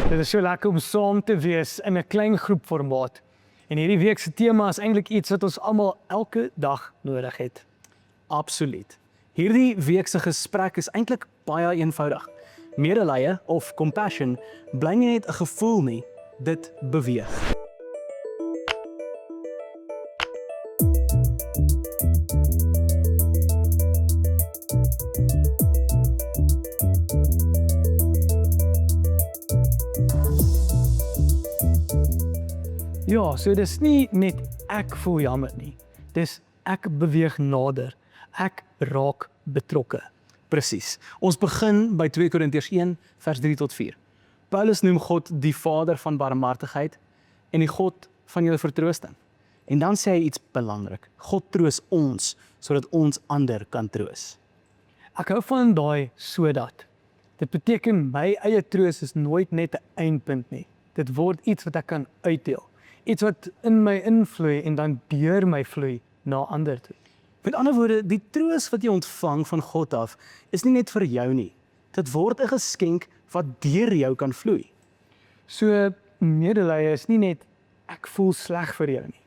Dit is so lekker om saam te wees in 'n klein groepformaat. En hierdie week se tema is eintlik iets wat ons almal elke dag nodig het. Absoluut. Hierdie week se gesprek is eintlik baie eenvoudig. Medelee of compassion bly nie net 'n gevoel nie, dit beweeg. Ja, so dis nie net ek voel jammer nie. Dis ek beweeg nader. Ek raak betrokke. Presies. Ons begin by 2 Korintiërs 1 vers 3 tot 4. Paulus noem God die Vader van barmhartigheid en die God van julle vertroosting. En dan sê hy iets belangrik. God troos ons sodat ons ander kan troos. Ek hou van daai sodat. Dit beteken my eie troos is nooit net 'n eindpunt nie. Dit word iets wat ek kan uitdeel. Iets wat in my invloei en dan deur my vloei na ander toe. Met ander woorde, die troos wat jy ontvang van God af is nie net vir jou nie. Dit word 'n geskenk wat deur jou kan vloei. So medelee is nie net ek voel sleg vir jou nie.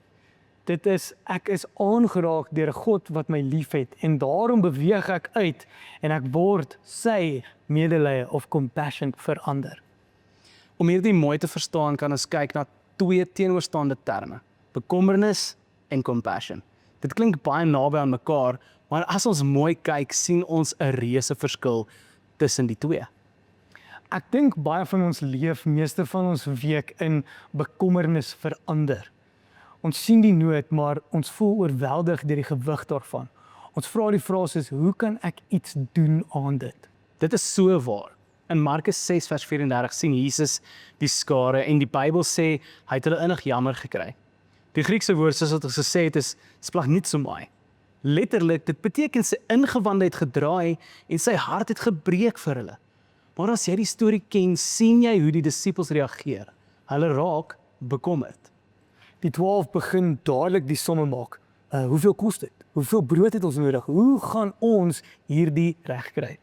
Dit is ek is aangeraak deur 'n God wat my liefhet en daarom beweeg ek uit en ek word sy medelee of compassion vir ander. Om hierdie mooi te verstaan kan ons kyk na 2 teenoorstaande terme: bekommernis en compassion. Dit klink baie naby aan mekaar, maar as ons mooi kyk, sien ons 'n reuse verskil tussen die twee. Ek dink baie van ons leef meeste van ons week in bekommernis vir ander. Ons sien die nood, maar ons voel oorweldig deur die gewig daarvan. Ons vra die vraag is, hoe kan ek iets doen aan dit? Dit is so waar. In Markus 6 vers 34 sien Jesus die skare en die Bybel sê hy het hulle innig jammer gekry. Die Griekse woord soos wat ons gesê het is splagnitsomai. Letterlik, dit beteken sy ingewande het gedraai en sy hart het gebreek vir hulle. Maar as jy die storie ken, sien jy hoe die disippels reageer. Hulle raak bekommerd. Die 12 begin dadelik die somme maak. Hoeveel kos dit? Hoeveel brood het ons nodig? Hoe gaan ons hierdie regkry?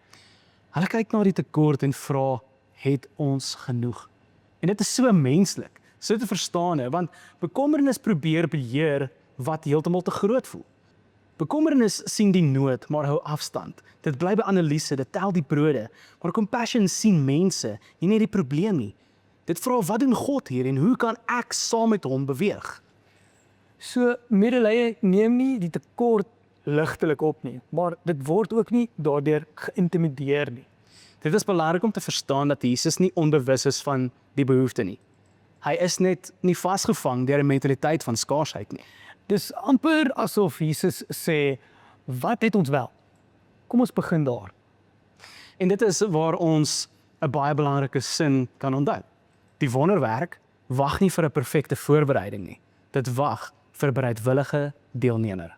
Hulle kyk na die tekort en vra, het ons genoeg? En dit is so menslik, so te verstaan, want bekommernis probeer beheer wat heeltemal te groot voel. Bekommernis sien die nood, maar hou afstand. Dit bly by analise, dit tel die brode, maar compassion sien mense, nie net die probleem nie. Dit vra, wat doen God hier en hoe kan ek saam met hom beweeg? So medelee neem nie die tekort ligtelik op nie, maar dit word ook nie daardeur geïntimideer nie. Dit is belangrik om te verstaan dat Jesus nie onbewus is van die behoefte nie. Hy is net nie vasgevang deur 'n mentaliteit van skaarsheid nie. Dis amper asof Jesus sê, wat het ons wel? Kom ons begin daar. En dit is waar ons 'n baie belangrike sin kan onthou. Die wonderwerk wag nie vir 'n perfekte voorbereiding nie. Dit wag vir 'n bereidwillige deelnemer.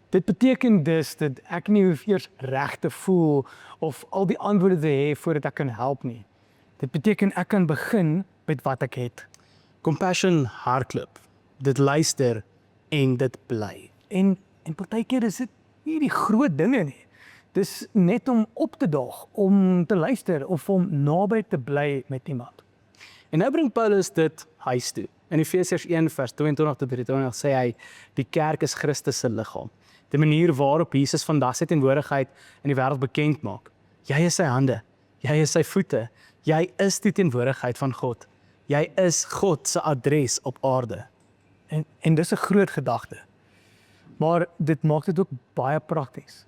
Dit beteken dus dat ek nie hoef eers reg te voel of al die antwoorde te hê voordat ek kan help nie. Dit beteken ek kan begin met wat ek het. Compassion hardloop. Dit luister en dit bly. En partykeer is dit nie die groot dinge nie. Dis net om op te daag, om te luister of om naby te bly met iemand. En nou bring Paulus dit huis toe. In Efesiërs 1 vers 22 tot 23 sê hy, die kerk is Christus se liggaam. Die manier waarop Jesus vandag sy teenwoordigheid in die wêreld bekend maak. Jy is sy hande, jy is sy voete, jy is die teenwoordigheid van God. Jy is God se adres op aarde. En dis 'n groot gedagte. Maar dit maak dit ook baie prakties.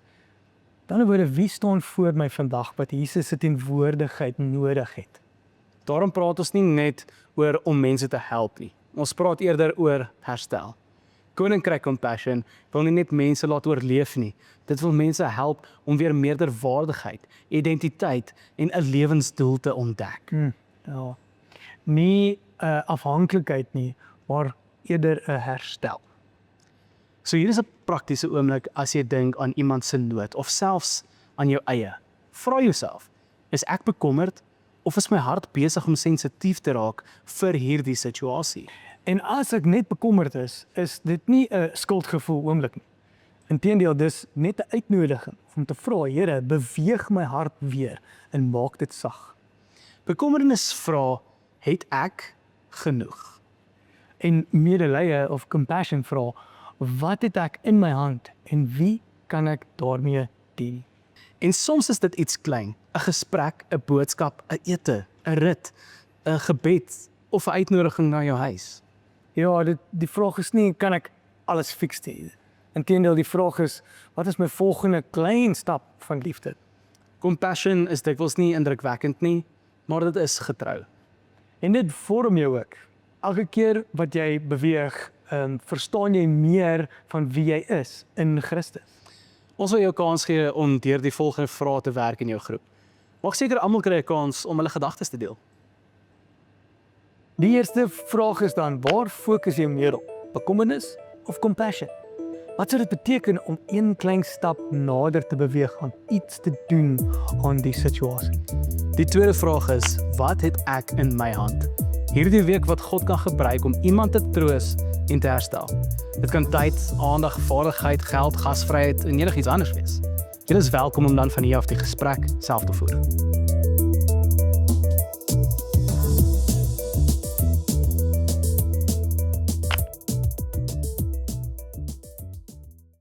Dan word wie staan voor my vandag wat Jesus se teenwoordigheid nodig het? Daarom praat ons nie net oor om mense te help nie. Ons praat eerder oor herstel. Koninkryk Compassion wil nie net mense laat oorleef nie. Dit wil mense help om weer meerderwaardigheid, identiteit en 'n lewensdoel te ontdek. Ja. Nie 'n afhanklikheid nie, maar eerder 'n herstel. So hier is 'n praktiese oomblik as jy dink aan iemand se nood of selfs aan jou eie. Vra jouself, is ek bekommerd of is my hart besig om sensitief te raak vir hierdie situasie? En as ek net bekommerd is dit nie 'n skuldgevoel oomblik nie. Inteendeel, dis net 'n uitnodiging om te vra, Here, beweeg my hart weer en maak dit sag. Bekommernis vra, Het ek genoeg? En medelee of compassion vra, wat het ek in my hand en wie kan ek daarmee dien? En soms is dit iets klein, 'n gesprek, 'n boodskap, 'n ete, 'n rit, 'n gebed of 'n uitnodiging na jou huis. Ja, die vraag is nie, kan ek alles fix nie? Inteendeel, die vraag is, wat is my volgende klein stap van liefde? Compassion is dikwels nie indrukwekkend nie, maar dit is getrou. En dit vorm jou ook. Elke keer wat jy beweeg, verstaan jy meer van wie jy is in Christus. Ons wil jou kans gee om deur die volgende vrae te werk in jou groep. Maak seker almal kry 'n kans om hulle gedagtes te deel. Die eerste vraag is dan, waar fokus jy meer op? Bekommernis of compassion? Wat sou dit beteken om een klein stap nader te beweeg aan iets te doen aan die situasie? Die tweede vraag is, wat het ek in my hand? Hierdie week wat God kan gebruik om iemand te troos en te herstel. Dit kan tyd, aandag, vaardigheid, geld, gasvryheid en enigiets anders wees. Jy is welkom om dan van hier af die gesprek self te voer.